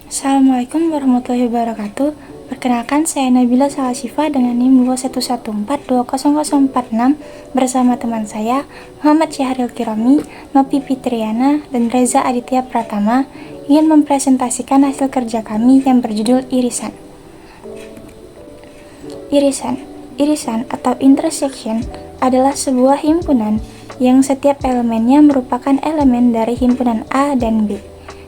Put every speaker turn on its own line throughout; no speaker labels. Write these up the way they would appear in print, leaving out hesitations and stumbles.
Assalamualaikum warahmatullahi wabarakatuh. Perkenalkan, saya Nabila Salashifa dengan NIM 211420046 bersama teman saya Muhammad Syahril Kirami, Nopi Fitriana, dan Reza Aditya Pratama ingin mempresentasikan hasil kerja kami yang berjudul Irisan. Irisan atau intersection adalah sebuah himpunan yang setiap elemennya merupakan elemen dari himpunan A dan B.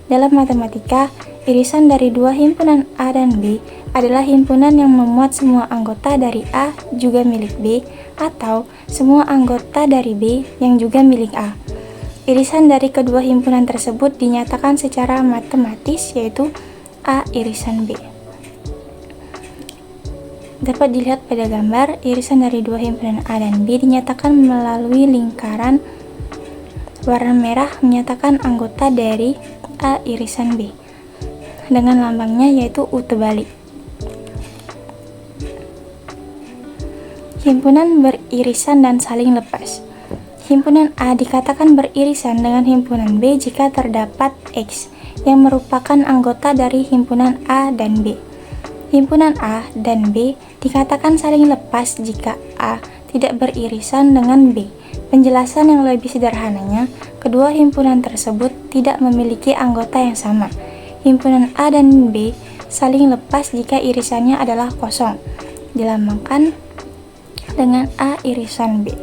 Dalam matematika, irisan dari dua himpunan A dan B adalah himpunan yang memuat semua anggota dari A juga milik B, atau semua anggota dari B yang juga milik A. Irisan dari kedua himpunan tersebut dinyatakan secara matematis, yaitu A irisan B. Dapat dilihat pada gambar, irisan dari dua himpunan A dan B dinyatakan melalui lingkaran warna merah menyatakan anggota dari A irisan B dengan lambangnya yaitu U terbalik. Himpunan beririsan dan saling lepas. Himpunan A dikatakan beririsan dengan himpunan B jika terdapat X yang merupakan anggota dari himpunan A dan B. Himpunan A dan B dikatakan saling lepas jika A tidak beririsan dengan B. Penjelasan yang lebih sederhananya, kedua himpunan tersebut tidak memiliki anggota yang sama. Himpunan A dan B saling lepas jika irisannya adalah kosong, dilambangkan dengan A irisan B.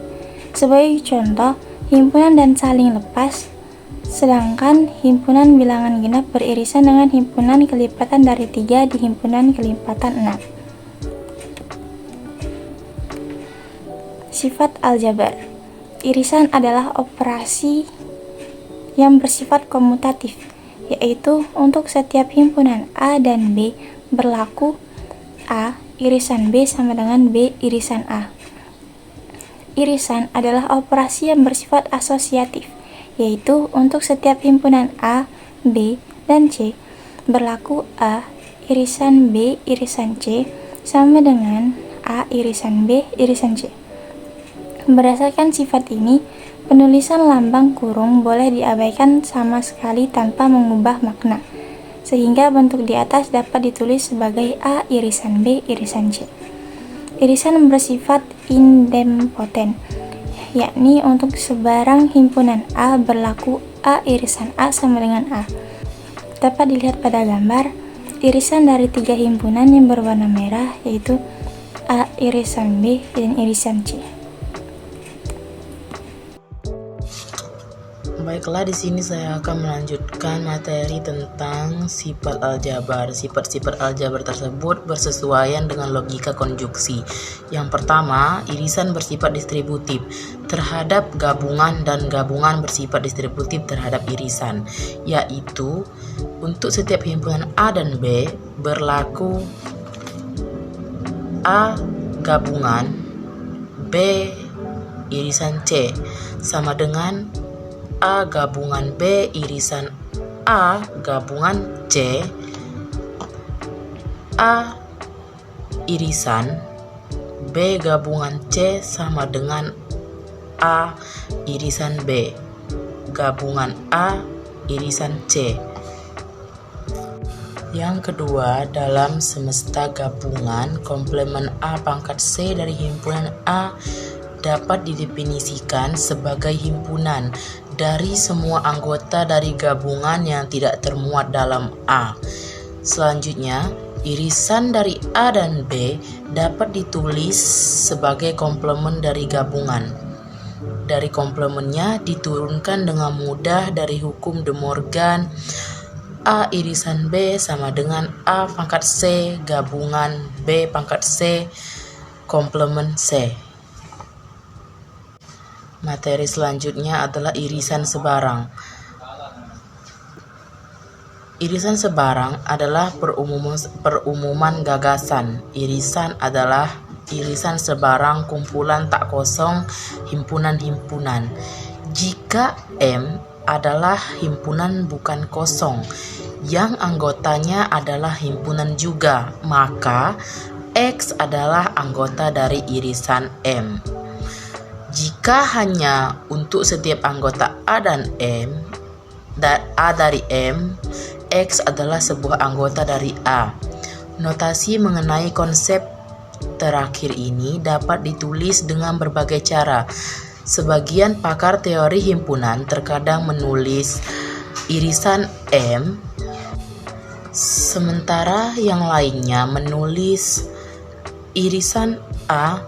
Sebagai contoh, himpunan dan saling lepas, sedangkan himpunan bilangan genap beririsan dengan himpunan kelipatan dari 3 di himpunan kelipatan 6. Sifat aljabar. Irisan adalah operasi yang bersifat komutatif, yaitu untuk setiap himpunan A dan B berlaku A irisan B sama dengan B irisan A. Irisan adalah operasi yang bersifat asosiatif, yaitu untuk setiap himpunan A, B, dan C berlaku A irisan B irisan C sama dengan A irisan B irisan C. Berdasarkan sifat ini, penulisan lambang kurung boleh diabaikan sama sekali tanpa mengubah makna, sehingga bentuk di atas dapat ditulis sebagai A irisan B irisan C. Irisan bersifat idempoten, yakni untuk sebarang himpunan A berlaku A irisan A sama dengan A. Dapat dilihat pada gambar, irisan dari 3 himpunan yang berwarna merah yaitu A irisan B dan irisan C.
Baiklah, di sini saya akan melanjutkan materi tentang sifat aljabar. Sifat-sifat aljabar tersebut bersesuaian dengan logika konjuksi. Yang pertama, irisan bersifat distributif terhadap gabungan dan gabungan bersifat distributif terhadap irisan, yaitu untuk setiap himpunan A dan B berlaku A gabungan B irisan C sama dengan A gabungan B irisan A gabungan C, A irisan B gabungan C sama dengan A irisan B gabungan A irisan C. Yang kedua, dalam semesta gabungan, komplemen A pangkat C dari himpunan A dapat didefinisikan sebagai himpunan dari semua anggota dari gabungan yang tidak termuat dalam A. Selanjutnya, irisan dari A dan B dapat ditulis sebagai komplemen dari gabungan. Dari komplemennya diturunkan dengan mudah dari hukum De Morgan. A irisan B sama dengan A pangkat C gabungan B pangkat C komplemen C. Materi selanjutnya adalah irisan sebarang. Irisan sebarang adalah perumuman gagasan. Irisan adalah irisan sebarang kumpulan tak kosong himpunan-himpunan. Jika M adalah himpunan bukan kosong, yang anggotanya adalah himpunan juga, maka X adalah anggota dari irisan M. Jika hanya untuk setiap anggota A dan M, A dari M, X adalah sebuah anggota dari A. Notasi mengenai konsep terakhir ini dapat ditulis dengan berbagai cara. Sebagian pakar teori himpunan terkadang menulis irisan M, sementara yang lainnya menulis irisan A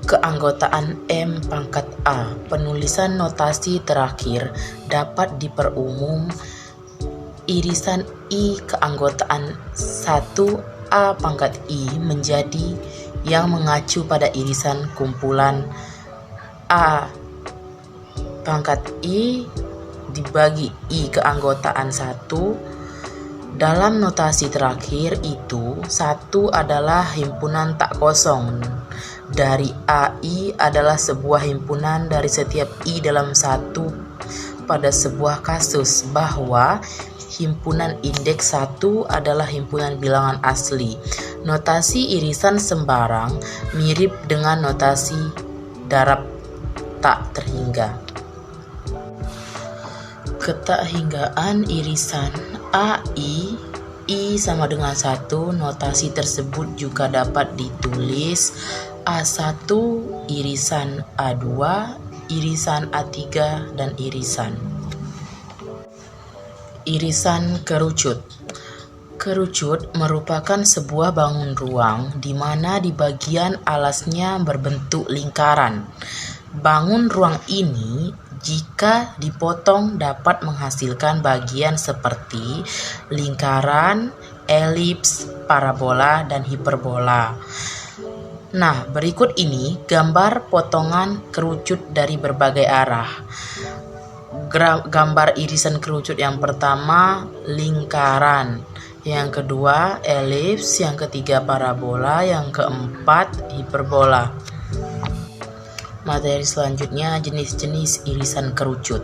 keanggotaan M pangkat A. Penulisan notasi terakhir dapat diperumum irisan I keanggotaan 1 A pangkat I menjadi yang mengacu pada irisan kumpulan A pangkat I dibagi I keanggotaan 1. Dalam notasi terakhir itu, 1 adalah himpunan tak kosong dari AI adalah sebuah himpunan dari setiap I dalam 1 pada sebuah kasus, bahwa himpunan indeks 1 adalah himpunan bilangan asli. Notasi irisan sembarang mirip dengan notasi darab tak terhingga. Ketakhinggaan irisan AI I sama dengan 1, notasi tersebut juga dapat ditulis A1 irisan A2, irisan A3, dan irisan. Irisan kerucut. Kerucut merupakan sebuah bangun ruang di mana di bagian alasnya berbentuk lingkaran. Bangun ruang ini jika dipotong dapat menghasilkan bagian seperti lingkaran, elips, parabola, dan hiperbola. Nah, berikut ini gambar potongan kerucut dari berbagai arah. Gambar irisan kerucut yang pertama lingkaran, yang kedua elips, yang ketiga parabola, yang keempat hiperbola. Materi selanjutnya jenis-jenis irisan kerucut.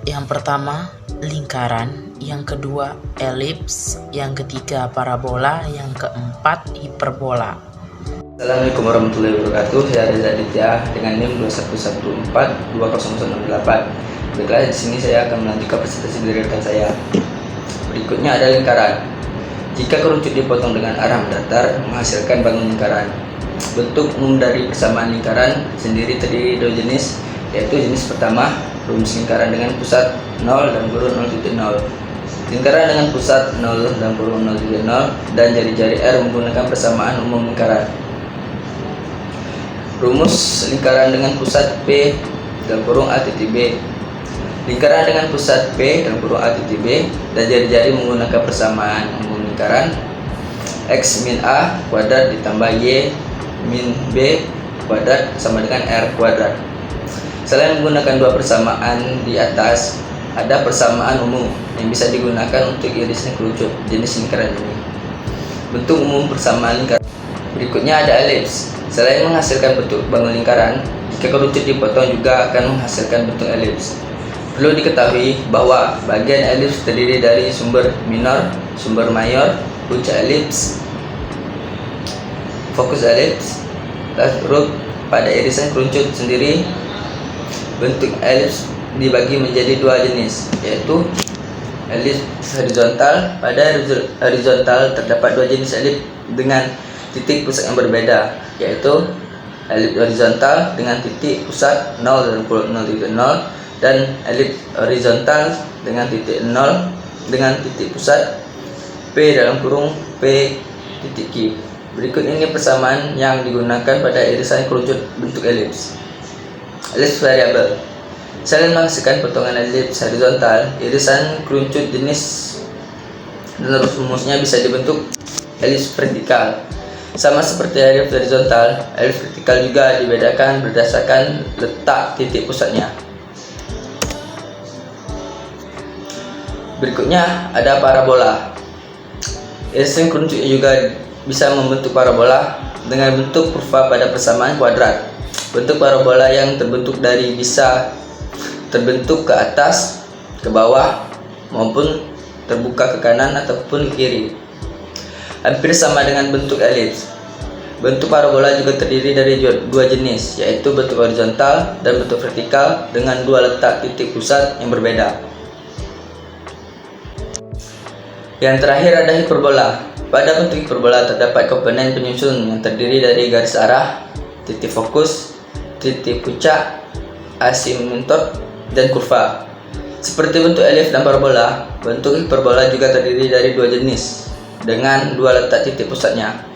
Yang pertama lingkaran, yang kedua elips, yang ketiga parabola, yang keempat hiperbola.
Assalamualaikum warahmatullahi wabarakatuh. Saya Reza Aditya dengan NIM 21142008. Baiklah, di sini saya akan melanjutkan presentasi dari rekan saya. Berikutnya ada lingkaran. Jika kerucut dipotong dengan arah mendatar menghasilkan bangun lingkaran. Bentuk umum dari persamaan lingkaran sendiri terdiri dua jenis, yaitu jenis pertama rumus lingkaran dengan pusat 0 dan kurun 0.0. Lingkaran dengan pusat 0 dan kurun 0.0 dan jari-jari R menggunakan persamaan umum lingkaran. Rumus lingkaran dengan pusat P dan kurung A titik B. Lingkaran dengan pusat P dan kurung A titik B dan jari-jari menggunakan persamaan umum lingkaran. X min A kuadrat ditambah Y min B kuadrat sama dengan R kuadrat. Selain menggunakan dua persamaan di atas, ada persamaan umum yang bisa digunakan untuk irisan kerucut jenis lingkaran ini. Bentuk umum persamaan lingkaran. Berikutnya ada elips. Selain menghasilkan bentuk bangun lingkaran, jika kerucut dipotong juga akan menghasilkan bentuk elips. Perlu diketahui bahwa bagian elips terdiri dari sumber minor, sumber mayor, puncak elips, fokus elips, lalu pada irisan kerucut sendiri bentuk elips dibagi menjadi dua jenis, yaitu elips horizontal. Pada horizontal terdapat dua jenis elips dengan titik pusat yang berbeda, yaitu elips horizontal dengan titik pusat 0 dan kurung 0.0 dan elips horizontal dengan titik 0 dengan titik pusat P dalam kurung P titik Q. Berikut ini persamaan yang digunakan pada irisan kerucut bentuk elips. Elips variabel. Selain menghasilkan potongan elips horizontal, irisan kerucut jenis dan rumusnya bisa dibentuk elips vertikal. Sama seperti elips horizontal, elips vertikal juga dibedakan berdasarkan letak titik pusatnya. Berikutnya ada parabola. Irisan kerucut juga bisa membentuk parabola dengan bentuk kurva pada persamaan kuadrat. Bentuk parabola yang terbentuk dari bisa terbentuk ke atas, ke bawah, maupun terbuka ke kanan ataupun ke kiri. Hampir sama dengan bentuk elips. Bentuk parabola juga terdiri dari dua jenis, yaitu bentuk horizontal dan bentuk vertikal dengan dua letak titik pusat yang berbeda. Yang terakhir ada hiperbola. Pada bentuk hiperbola terdapat komponen penyusun yang terdiri dari garis arah, titik fokus, titik puncak, asimptot, dan kurva. Seperti bentuk elif dan parabola, bentuk hiperbola juga terdiri dari dua jenis dengan dua letak titik pusatnya.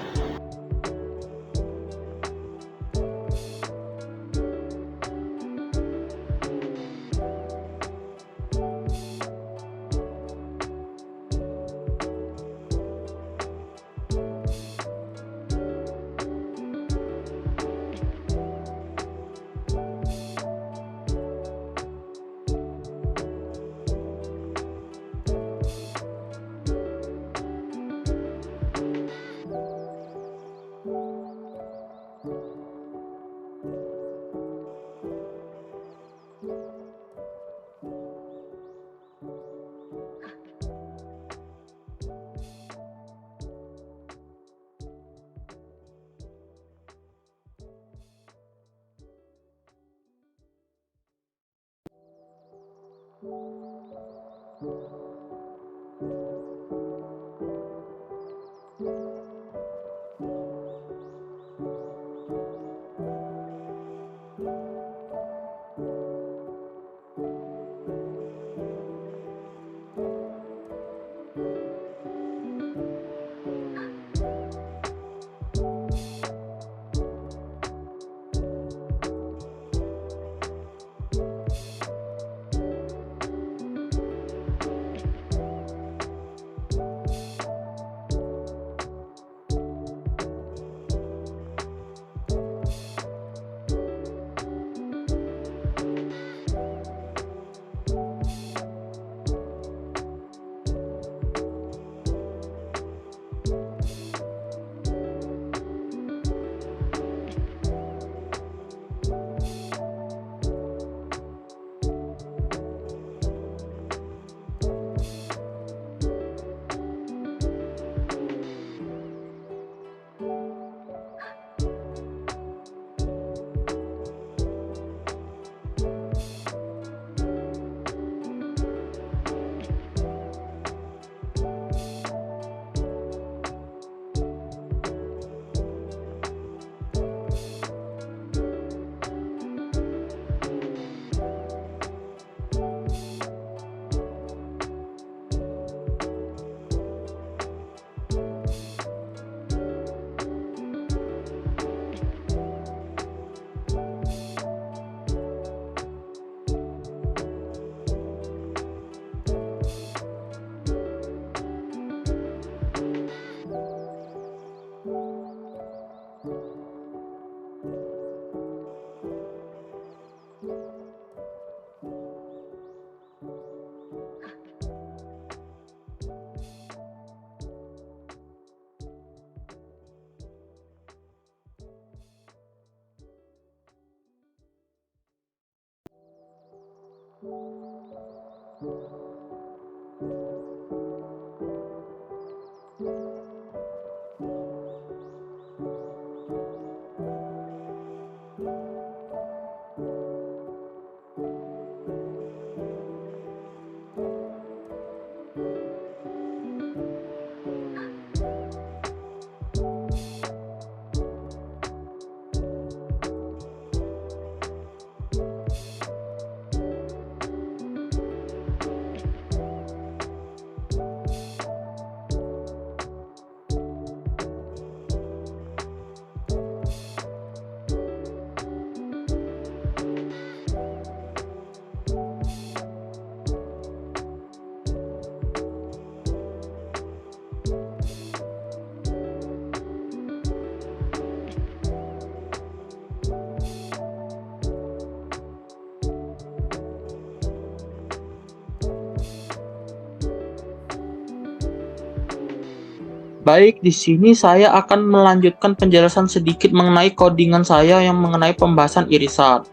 Baik, di sini saya akan melanjutkan penjelasan sedikit mengenai codingan saya yang mengenai pembahasan irisan.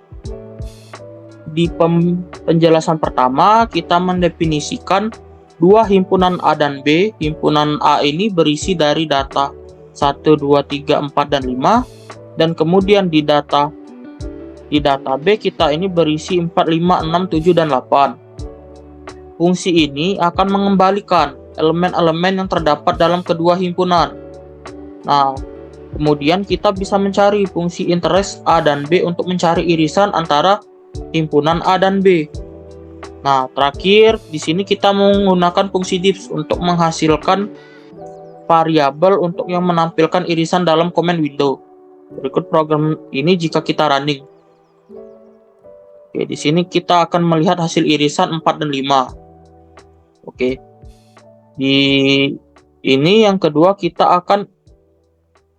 Di penjelasan pertama, kita mendefinisikan dua himpunan A dan B. Himpunan A ini berisi dari data 1, 2, 3, 4, dan 5. Dan kemudian di data B kita ini berisi 4, 5, 6, 7, dan 8. Fungsi ini akan mengembalikan elemen-elemen yang terdapat dalam kedua himpunan. Nah, kemudian kita bisa mencari fungsi interest A dan B untuk mencari irisan antara himpunan A dan B. Nah, terakhir di sini kita menggunakan fungsi diffs untuk menghasilkan variabel untuk yang menampilkan irisan dalam command window. Berikut program ini jika kita running. Oke, di sini kita akan melihat hasil irisan 4 dan 5. Oke. Di ini yang kedua kita akan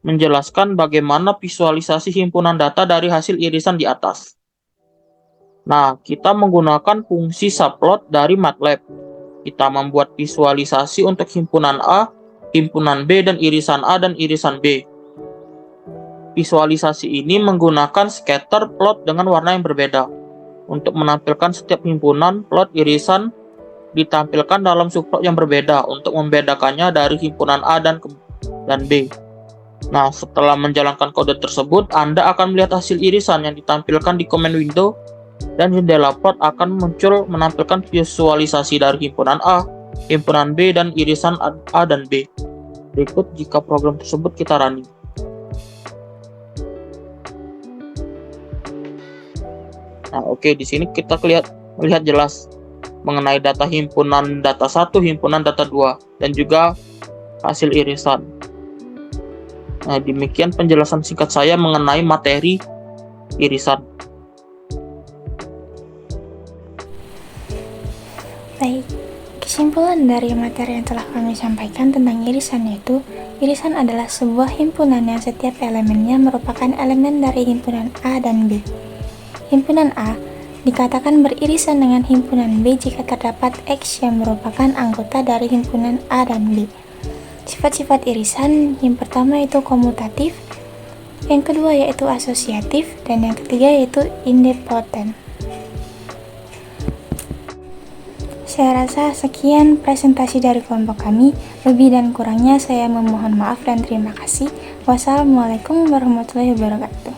menjelaskan bagaimana visualisasi himpunan data dari hasil irisan di atas. Nah, kita menggunakan fungsi subplot dari MATLAB. Kita membuat visualisasi untuk himpunan A, himpunan B, dan irisan A dan irisan B. Visualisasi ini menggunakan scatter plot dengan warna yang berbeda. Untuk menampilkan setiap himpunan, plot irisan ditampilkan dalam subplot yang berbeda untuk membedakannya dari himpunan A dan B. Nah, setelah menjalankan kode tersebut, Anda akan melihat hasil irisan yang ditampilkan di command window dan jendela plot akan muncul menampilkan visualisasi dari himpunan A, himpunan B, dan irisan A dan B. Berikut jika program tersebut kita running. Nah, oke, di sini kita melihat jelas mengenai data himpunan data 1, himpunan data 2, dan juga hasil irisan. Nah, demikian penjelasan singkat saya mengenai materi irisan.
Baik, kesimpulan dari materi yang telah kami sampaikan tentang irisan yaitu, irisan adalah sebuah himpunan yang setiap elemennya merupakan elemen dari himpunan A dan B. Himpunan A dikatakan beririsan dengan himpunan B jika terdapat X yang merupakan anggota dari himpunan A dan B. Sifat-sifat irisan yang pertama yaitu komutatif, yang kedua yaitu asosiatif, dan yang ketiga yaitu idempotent. Saya rasa sekian presentasi dari kelompok kami. Lebih dan kurangnya saya memohon maaf dan terima kasih. Wassalamualaikum warahmatullahi wabarakatuh.